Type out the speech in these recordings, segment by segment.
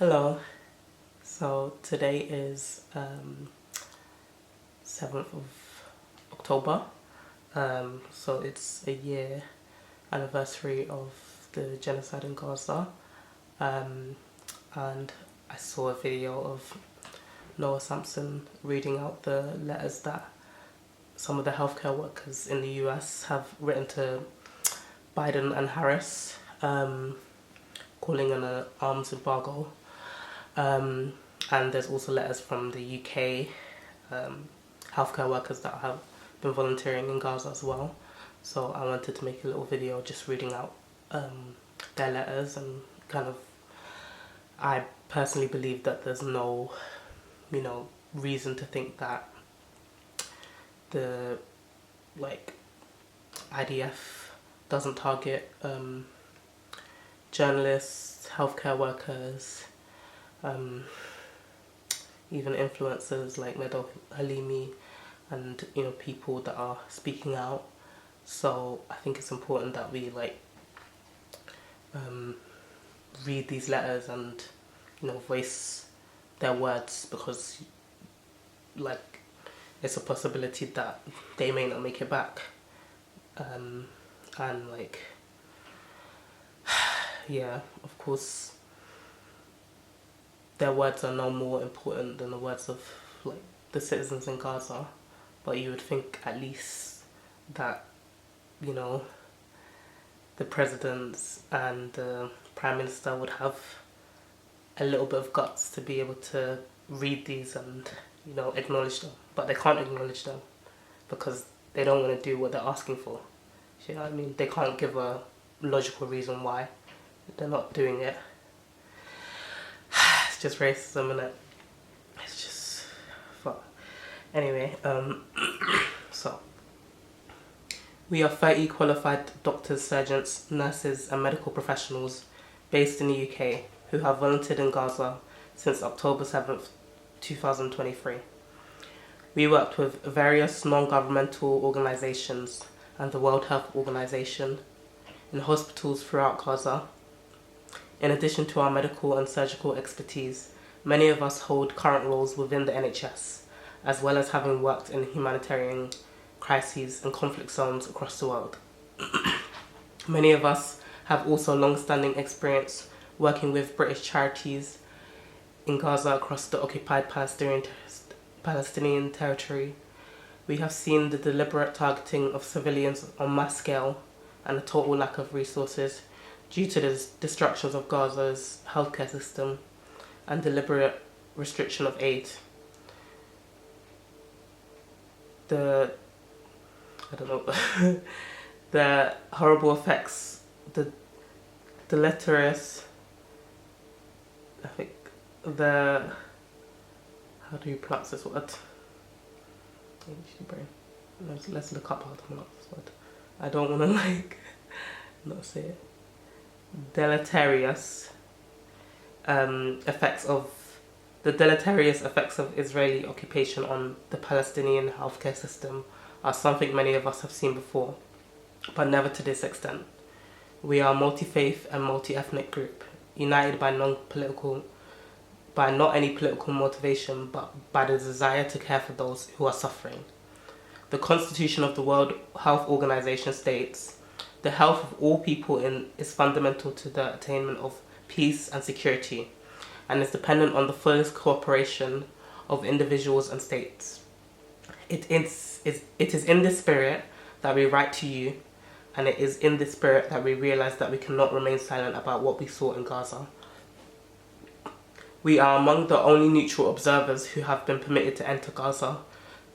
Hello. So today is 7th of October. So it's a year anniversary of the genocide in Gaza. And I saw a video of Noah Sampson reading out the letters that some of the healthcare workers in the US have written to Biden and Harris, calling an arms embargo. And there's also letters from the UK healthcare workers that have been volunteering in Gaza as well. So I wanted to make a little video just reading out their letters and I personally believe that there's no, reason to think that the IDF doesn't target journalists, healthcare workers, even influencers like Meadow Halimi and people that are speaking out. So I think it's important that we read these letters and voice their words, because it's a possibility that they may not make it back, and yeah, of course their words are no more important than the words of the citizens in Gaza, but you would think at least that the presidents and the prime minister would have a little bit of guts to be able to read these and acknowledge them, but they can't acknowledge them because they don't want to do what they're asking for. You know what I mean? They can't give a logical reason why they're not doing it. It's just racism, innit? It's just fuck. Anyway, so we are 30 qualified doctors, surgeons, nurses and medical professionals based in the UK who have volunteered in Gaza since October 7th, 2023. We worked with various non-governmental organisations and the World Health Organization in hospitals throughout Gaza. In addition to our medical and surgical expertise, many of us hold current roles within the NHS, as well as having worked in humanitarian crises and conflict zones across the world. Many of us have also long-standing experience working with British charities in Gaza across the occupied Palestinian territory. We have seen the deliberate targeting of civilians on mass scale and a total lack of resources due to the destructions of Gaza's healthcare system and deliberate restriction of aid. The horrible effects, the deleterious, how do you pronounce this word? Let's look up how to pronounce this word. I don't want to not say it. Deleterious effects of Israeli occupation on the Palestinian healthcare system are something many of us have seen before, but never to this extent. We are a multi-faith and multi-ethnic group, united by not any political motivation, but by the desire to care for those who are suffering. The Constitution of the World Health Organization states, "The health of all people is fundamental to the attainment of peace and security, and is dependent on the fullest cooperation of individuals and states. It is in this spirit that we write to you, and it is in this spirit that we realize that we cannot remain silent about what we saw in Gaza. We are among the only neutral observers who have been permitted to enter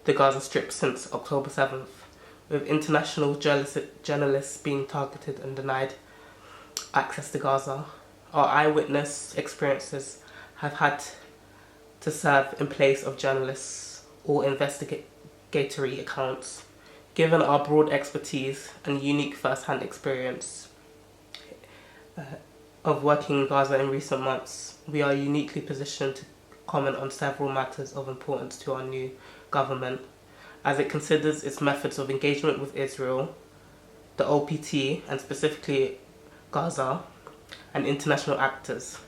the Gaza Strip since October 7th, with international journalists being targeted and denied access to Gaza. Our eyewitness experiences have had to serve in place of journalists or investigatory accounts. Given our broad expertise and unique first-hand experience of working in Gaza in recent months, we are uniquely positioned to comment on several matters of importance to our new government, as it considers its methods of engagement with Israel, the OPT, and specifically Gaza, and international actors.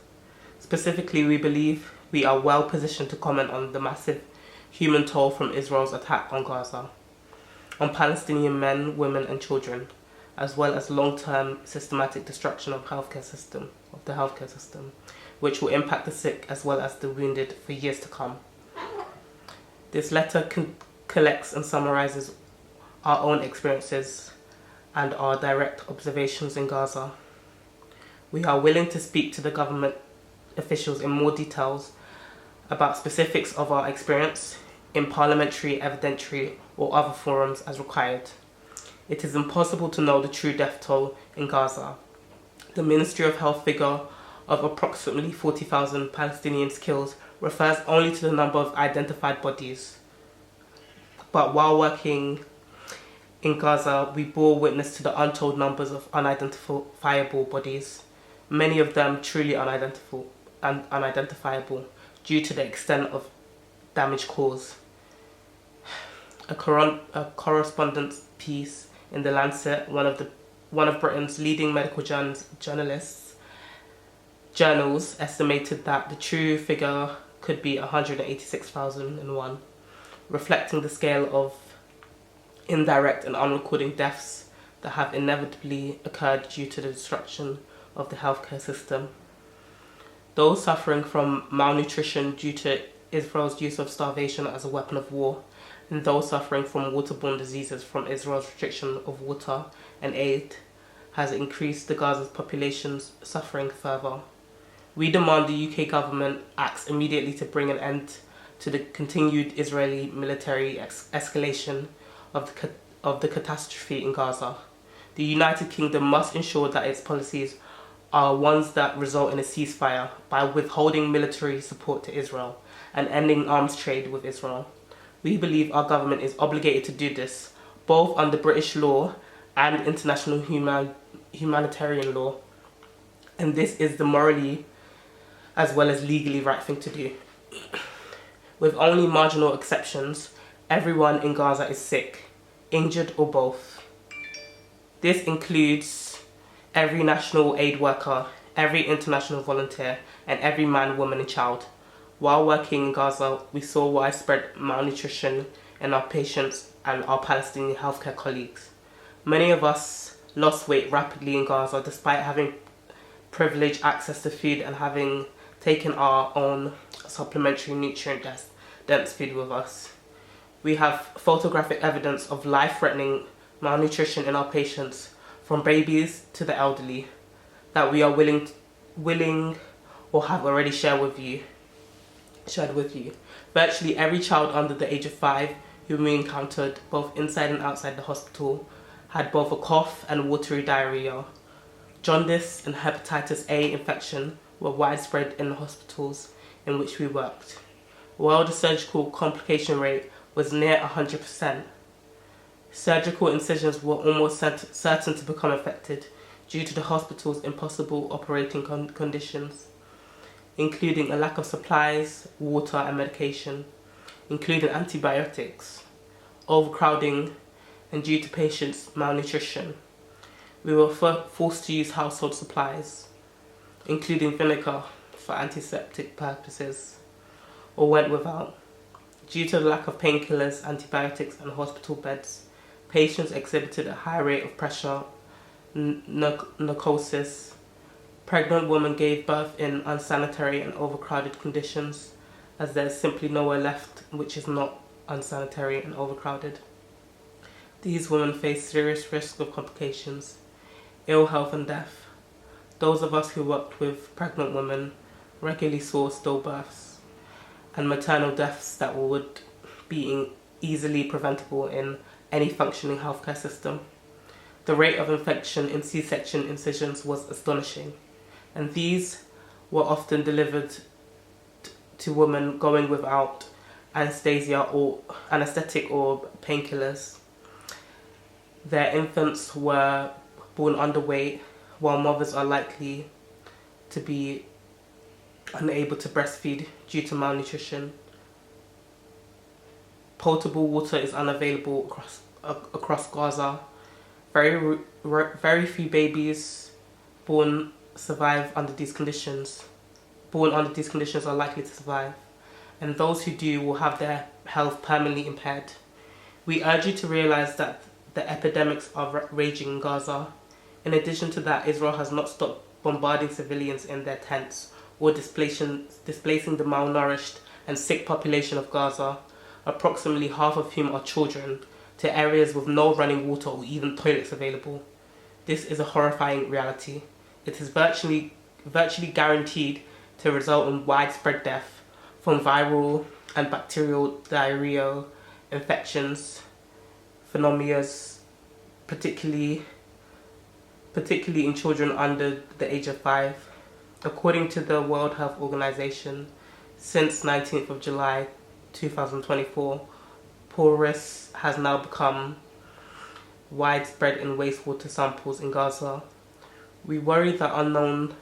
Specifically, we believe we are well positioned to comment on the massive human toll from Israel's attack on Gaza, on Palestinian men, women and children, as well as long-term systematic destruction of the healthcare system, which will impact the sick as well as the wounded for years to come. This letter collects and summarizes our own experiences and our direct observations in Gaza. We are willing to speak to the government officials in more details about specifics of our experience in parliamentary, evidentiary or other forums as required. It is impossible to know the true death toll in Gaza. The Ministry of Health figure of approximately 40,000 Palestinians killed refers only to the number of identified bodies. But while working in Gaza, we bore witness to the untold numbers of unidentifiable bodies, many of them truly unidentifiable due to the extent of damage caused. A correspondence piece in The Lancet, one of Britain's leading medical journals, estimated that the true figure could be 186,001, reflecting the scale of indirect and unrecorded deaths that have inevitably occurred due to the destruction of the healthcare system. Those suffering from malnutrition due to Israel's use of starvation as a weapon of war, and those suffering from waterborne diseases from Israel's restriction of water and aid, has increased the Gaza's population's suffering further. We demand the UK government acts immediately to bring an end to the continued Israeli military escalation of the catastrophe in Gaza. The United Kingdom must ensure that its policies are ones that result in a ceasefire by withholding military support to Israel and ending arms trade with Israel. We believe our government is obligated to do this, both under British law and international humanitarian law, and this is the morally as well as legally right thing to do. With only marginal exceptions, everyone in Gaza is sick, injured or both. This includes every national aid worker, every international volunteer, and every man, woman and child. While working in Gaza, we saw widespread malnutrition in our patients and our Palestinian healthcare colleagues. Many of us lost weight rapidly in Gaza despite having privileged access to food and having taken our own supplementary nutrient-dense food with us. We have photographic evidence of life-threatening malnutrition in our patients, from babies to the elderly, that we are willing or have already shared with you. Virtually every child under the age of 5 whom we encountered, both inside and outside the hospital, had both a cough and watery diarrhea. Jaundice and hepatitis A infection were widespread in the hospitals in which we worked, while the surgical complication rate was near 100%. Surgical incisions were almost certain to become infected due to the hospital's impossible operating conditions, including a lack of supplies, water and medication, including antibiotics, overcrowding, and due to patients' malnutrition. We were forced to use household supplies, including vinegar for antiseptic purposes, or went without. Due to the lack of painkillers, antibiotics and hospital beds, patients exhibited a high rate of pressure, narcosis. Pregnant women gave birth in unsanitary and overcrowded conditions, as there is simply nowhere left which is not unsanitary and overcrowded. These women face serious risk of complications, ill health and death. Those of us who worked with pregnant women regularly saw stillbirths and maternal deaths that would be easily preventable in any functioning healthcare system. The rate of infection in C-section incisions was astonishing, and these were often delivered to women going without anesthetic or painkillers. Their infants were born underweight, while mothers are likely to be unable to breastfeed due to malnutrition. Potable water is unavailable across Gaza. Very few babies born survive under these conditions. born under these conditions are likely to survive, and those who do will have their health permanently impaired. We urge you to realize that the epidemics are raging in Gaza. In addition to that, Israel has not stopped bombarding civilians in their tents or displacing the malnourished and sick population of Gaza, approximately half of whom are children, to areas with no running water or even toilets available. This is a horrifying reality. It is virtually guaranteed to result in widespread death from viral and bacterial diarrheal infections, pneumonia, particularly in children under the age of 5. According to the World Health Organization, since 19th of July 2024, porous has now become widespread in wastewater samples in Gaza. We worry that unknown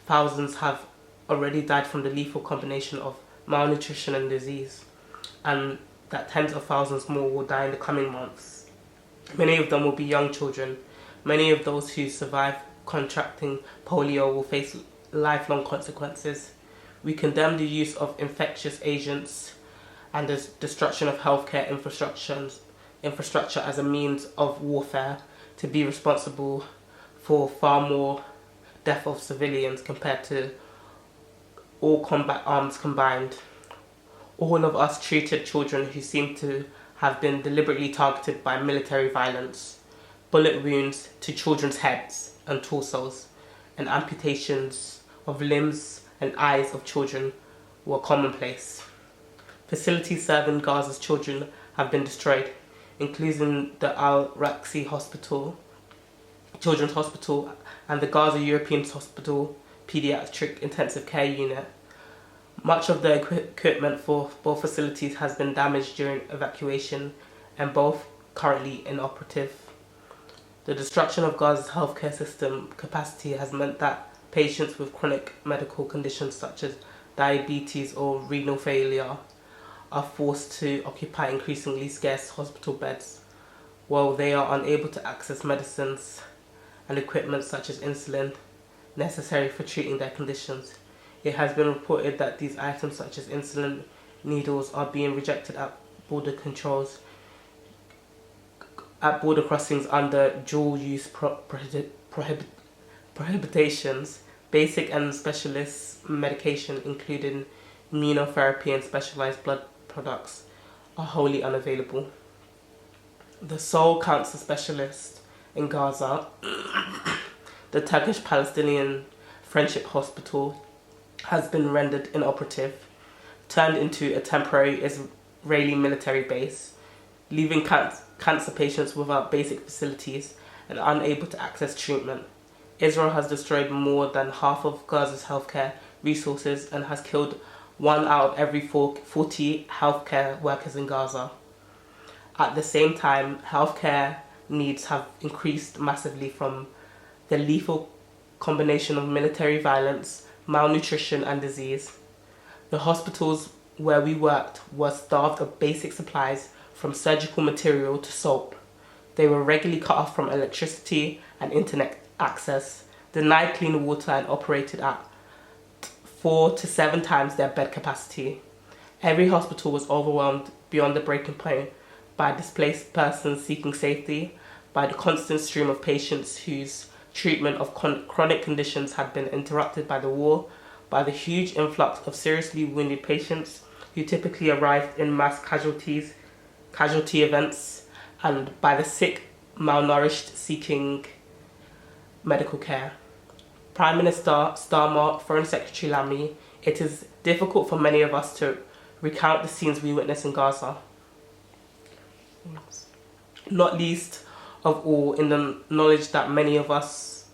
thousands have already died from the lethal combination of malnutrition and disease, and that tens of thousands more will die in the coming months. Many of them will be young children. Many of those who survive contracting polio will face lifelong consequences. We condemn the use of infectious agents and the destruction of healthcare infrastructure as a means of warfare to be responsible for far more death of civilians compared to all combat arms combined. All of us treated children who seem to have been deliberately targeted by military violence. Bullet wounds to children's heads and torsos, and amputations of limbs and eyes of children were commonplace. Facilities serving Gaza's children have been destroyed, including the Al-Raqsi Hospital, Children's Hospital, and the Gaza European Hospital Pediatric Intensive Care Unit. Much of the equipment for both facilities has been damaged during evacuation, and both currently inoperative. The destruction of Gaza's healthcare system capacity has meant that patients with chronic medical conditions such as diabetes or renal failure are forced to occupy increasingly scarce hospital beds, while they are unable to access medicines and equipment such as insulin necessary for treating their conditions. It has been reported that these items such as insulin needles are being rejected at border crossings under dual-use prohibitions. Basic and specialist medication, including immunotherapy and specialized blood products, are wholly unavailable. The sole cancer specialist in Gaza, the Turkish-Palestinian Friendship Hospital, has been rendered inoperative, turned into a temporary Israeli military base, leaving cancer patients without basic facilities and unable to access treatment. Israel has destroyed more than half of Gaza's healthcare resources and has killed 1 out of every 40 healthcare workers in Gaza. At the same time, healthcare needs have increased massively from the lethal combination of military violence, malnutrition and disease. The hospitals where we worked were starved of basic supplies from surgical material to soap. They were regularly cut off from electricity and internet access, denied clean water and operated at 4 to 7 times their bed capacity. Every hospital was overwhelmed beyond the breaking point by displaced persons seeking safety, by the constant stream of patients whose treatment of chronic conditions had been interrupted by the war, by the huge influx of seriously wounded patients who typically arrived in mass casualty events, and by the sick, malnourished seeking medical care. Prime Minister Starmer, Foreign Secretary Lamy, it is difficult for many of us to recount the scenes we witnessed in Gaza. Not least of all in the knowledge that many of the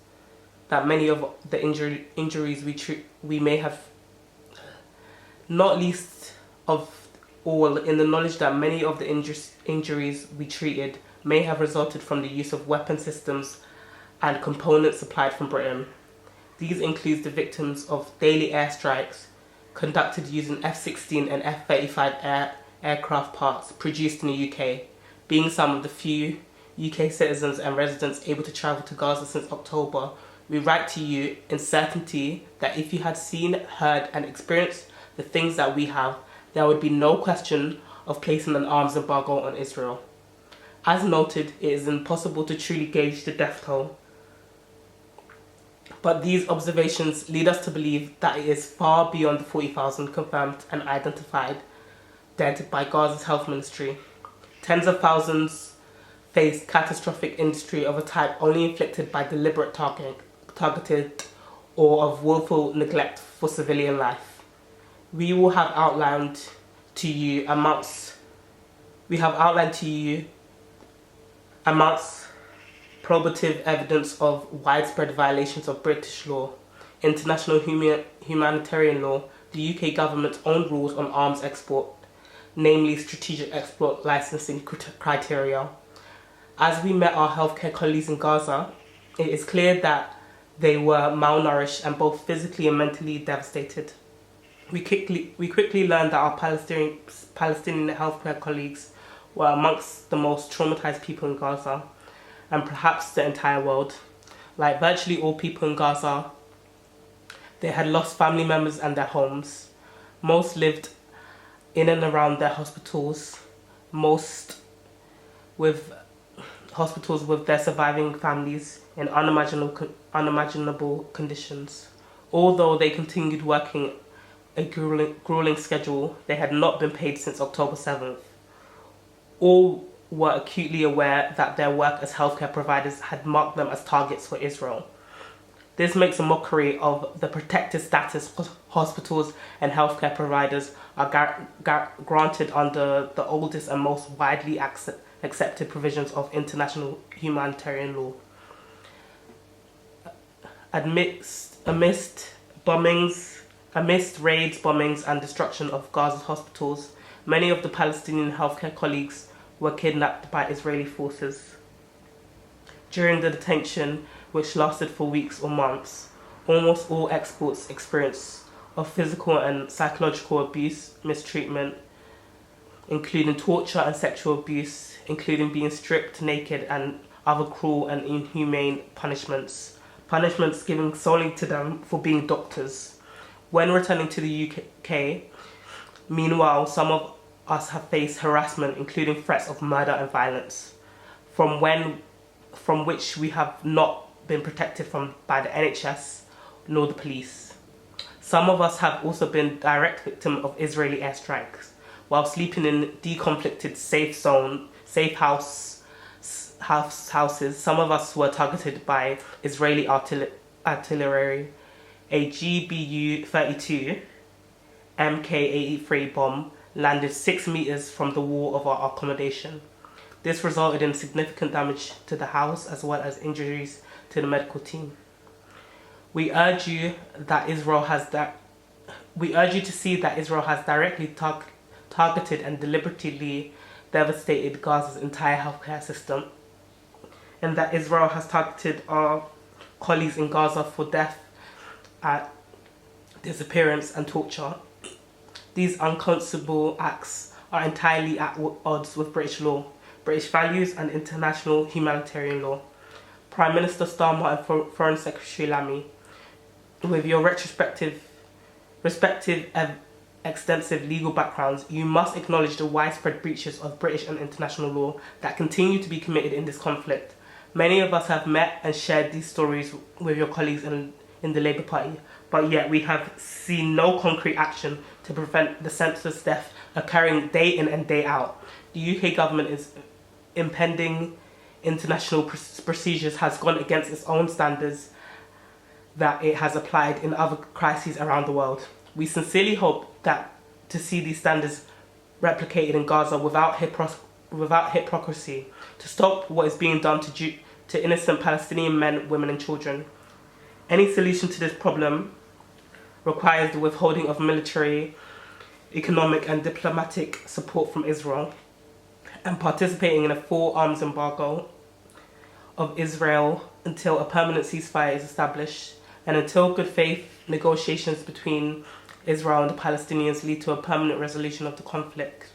injuries we may have not least of all in the knowledge that many of the injuries we treated may have resulted from the use of weapon systems and components supplied from Britain. These include the victims of daily airstrikes conducted using F-16 and F-35 aircraft parts produced in the UK, being some of the few UK citizens and residents able to travel to Gaza since October We write to you in certainty that if you had seen, heard, and experienced the things that we have, there would be no question of placing an arms embargo on Israel. As noted, it is impossible to truly gauge the death toll, but these observations lead us to believe that it is far beyond the 40,000 confirmed and identified dead by Gaza's health ministry. Tens of thousands face catastrophic injury of a type only inflicted by deliberate targeted or of willful neglect for civilian life. We have outlined to you amongst probative evidence of widespread violations of British law, international humanitarian law, the UK government's own rules on arms export, namely strategic export licensing criteria. As we met our healthcare colleagues in Gaza, it is clear that they were malnourished and both physically and mentally devastated. We quickly learned that our Palestinian healthcare colleagues were amongst the most traumatized people in Gaza, and perhaps the entire world. Like virtually all people in Gaza, they had lost family members and their homes. Most lived in and around their hospitals, most with hospitals with their surviving families in unimaginable conditions. Although they continued working a grueling schedule, they had not been paid since October 7th. All were acutely aware that their work as healthcare providers had marked them as targets for Israel. This makes a mockery of the protected status hospitals and healthcare providers are granted under the oldest and most widely accepted provisions of international humanitarian law. Amidst raids, bombings, and destruction of Gaza's hospitals, many of the Palestinian healthcare colleagues were kidnapped by Israeli forces. During the detention, which lasted for weeks or months, almost all experts experienced of physical and psychological abuse, mistreatment, including torture and sexual abuse, including being stripped naked and other cruel and inhumane punishments given solely to them for being doctors. When returning to the UK, meanwhile, some of us have faced harassment, including threats of murder and violence, from which we have not been protected by the NHS nor the police. Some of us have also been direct victim of Israeli airstrikes while sleeping in deconflicted safe houses. Some of us were targeted by Israeli artillery. A GBU-32 Mk-83 bomb landed 6 meters from the wall of our accommodation. This resulted in significant damage to the house as well as injuries to the medical team. We urge you to see that Israel has directly targeted and deliberately devastated Gaza's entire healthcare system, and that Israel has targeted our colleagues in Gaza for death, disappearance, and torture. These unconscionable acts are entirely at odds with British law, British values, and international humanitarian law. Prime Minister Starmer and Foreign Secretary Lammy, with your respective extensive legal backgrounds, you must acknowledge the widespread breaches of British and international law that continue to be committed in this conflict. Many of us have met and shared these stories with your colleagues in the Labour Party, but yet we have seen no concrete action to prevent the senseless death occurring day in and day out. The UK government is impending international procedures has gone against its own standards that it has applied in other crises around the world. We sincerely hope that to see these standards replicated in Gaza without hypocrisy, to stop what is being done to innocent Palestinian men, women, and children. Any solution to this problem requires the withholding of military, economic, and diplomatic support from Israel, and participating in a full arms embargo of Israel until a permanent ceasefire is established, and until good faith negotiations between Israel and the Palestinians lead to a permanent resolution of the conflict.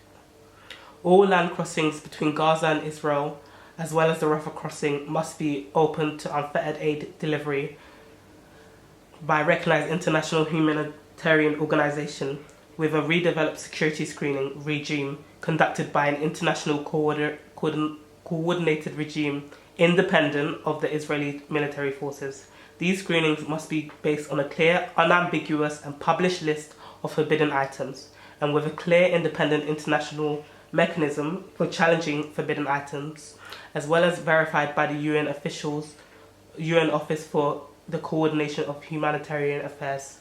All land crossings between Gaza and Israel, as well as the Rafah crossing, must be open to unfettered aid delivery by a recognised international humanitarian organisation with a redeveloped security screening regime conducted by an international coordinated regime independent of the Israeli military forces. These screenings must be based on a clear, unambiguous and published list of forbidden items, and with a clear, independent international mechanism for challenging forbidden items, as well as verified by the UN Office for the Coordination of Humanitarian Affairs,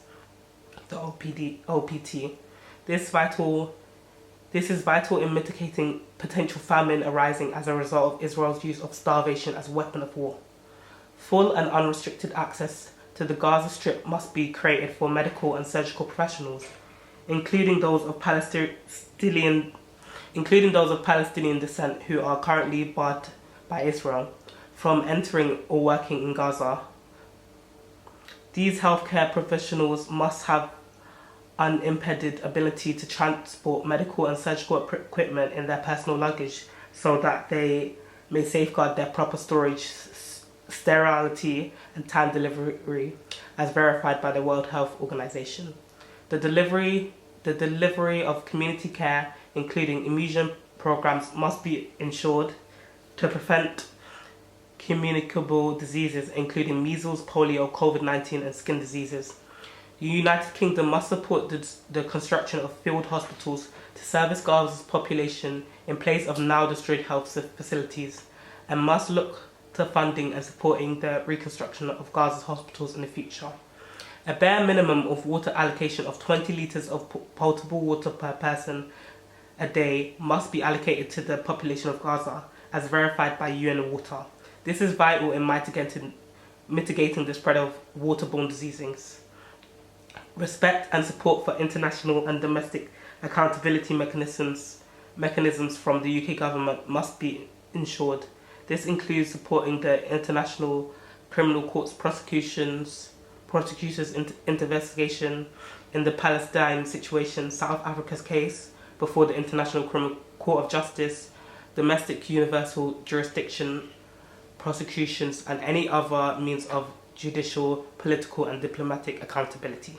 the OPT. This is vital in mitigating potential famine arising as a result of Israel's use of starvation as a weapon of war. Full and unrestricted access to the Gaza Strip must be created for medical and surgical professionals, including those of Palestinian descent who are currently barred by Israel from entering or working in Gaza. These healthcare professionals must have unimpeded ability to transport medical and surgical equipment in their personal luggage so that they may safeguard their proper storage, sterility and time delivery as verified by the World Health Organization. The delivery of community care, including immunization programs, must be ensured to prevent communicable diseases including measles, polio, COVID-19 and skin diseases. The United Kingdom must support the construction of field hospitals to service Gaza's population in place of now destroyed health facilities, and must look to funding and supporting the reconstruction of Gaza's hospitals in the future. A bare minimum of water allocation of 20 litres of potable water per person a day must be allocated to the population of Gaza, as verified by UN Water. This is vital in mitigating the spread of waterborne diseases. Respect and support for international and domestic accountability mechanisms from the UK government must be ensured. This includes supporting the International Criminal Court's prosecutors' investigation in the Palestine situation, South Africa's case before the International Criminal Court of Justice, domestic universal jurisdiction prosecutions, and any other means of judicial, political, and diplomatic accountability.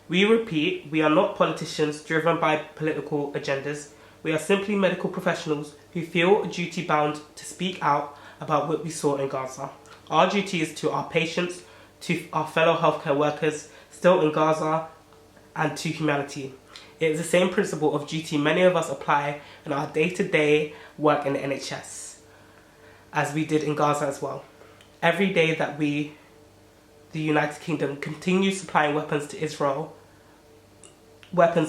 We repeat, we are not politicians driven by political agendas. We are simply medical professionals who feel duty-bound to speak out about what we saw in Gaza. Our duty is to our patients, to our fellow healthcare workers still in Gaza, and to humanity. It is the same principle of duty many of us apply in our day-to-day work in the NHS, as we did in Gaza as well. Every day that the United Kingdom continues supplying weapons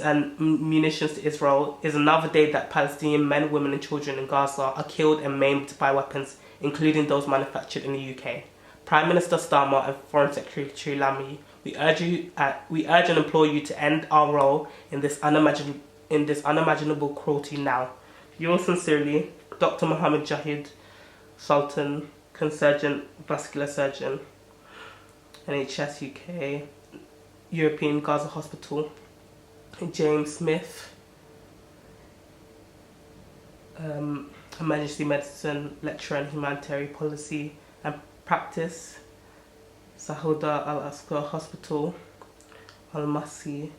and munitions to Israel, is another day that Palestinian men, women and children in Gaza are killed and maimed by weapons, including those manufactured in the UK. Prime Minister Starmer and Foreign Secretary Lamy, we urge and implore you to end our role in this unimaginable cruelty now. Yours sincerely, Dr. Mohammed Jahid Sultan, Consurgent Vascular Surgeon, NHS UK, European Gaza Hospital. James Smith, Emergency Medicine Lecturer in Humanitarian Policy and Practice, Sahuda Al-Aqsa Hospital, Al-Masi,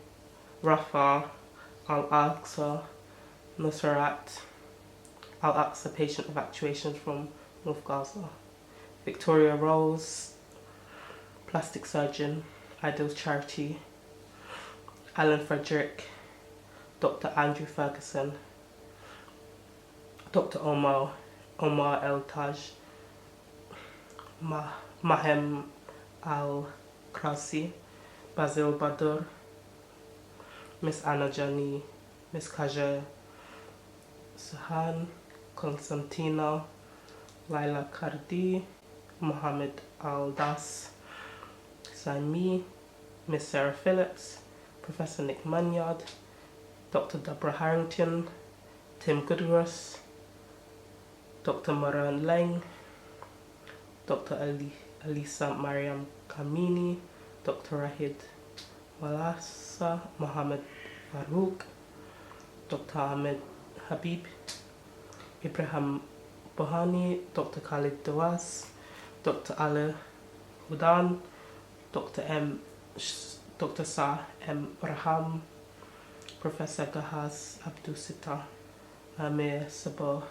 Rafah, Al-Aqsa, Nusrat, Al-Aqsa Patient Evacuations from North Gaza, Victoria Rose, Plastic Surgeon, Ideals Charity, Alan Frederick, Dr. Andrew Ferguson, Dr. Omar El Taj, Mahem Al Krasi, Basil Badur, Miss Anna Jani, Miss Kaja Sahan, Constantina, Laila Kardi, Mohammed Al Das, Saimi, Miss Sarah Phillips, Professor Nick Manyard, Dr. Deborah Harrington, Tim Goodruss, Dr. Maran Lang, Dr. Alisa Mariam Kamini, Dr. Rahid Walasa, Mohammed Farouk, Dr. Ahmed Habib, Ibrahim Bohani, Dr. Khalid Dawas, Dr. Ali Hudan, Dr. M. Dr. Sah M. Raham, Professor Gahaz Abdusita, Amir Sabah,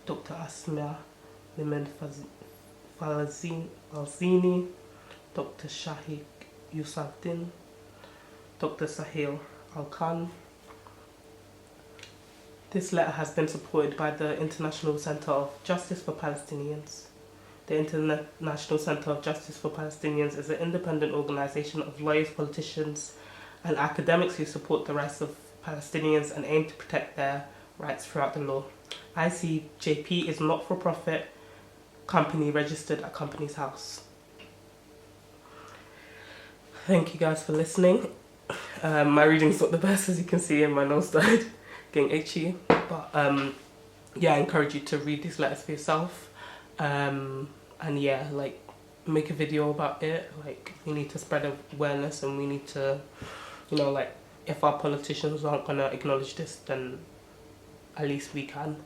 Dr. Asma Liman Alzini, Dr. Shahik Yusufuddin, Dr. Sahil Al-Khan. This letter has been supported by the International Center of Justice for Palestinians. The International Center of Justice for Palestinians is an independent organization of lawyers, politicians, and academics who support the rights of Palestinians and aim to protect their rights throughout the law. ICJP is not for profit company registered at Companies House. Thank you guys for listening. My reading's not the best, as you can see, and my nose started getting itchy. But yeah, I encourage you to read these letters for yourself. And yeah, like, make a video about it. Like, we need to spread awareness, and we need to, you know, like, if our politicians aren't gonna acknowledge this, then at least we can.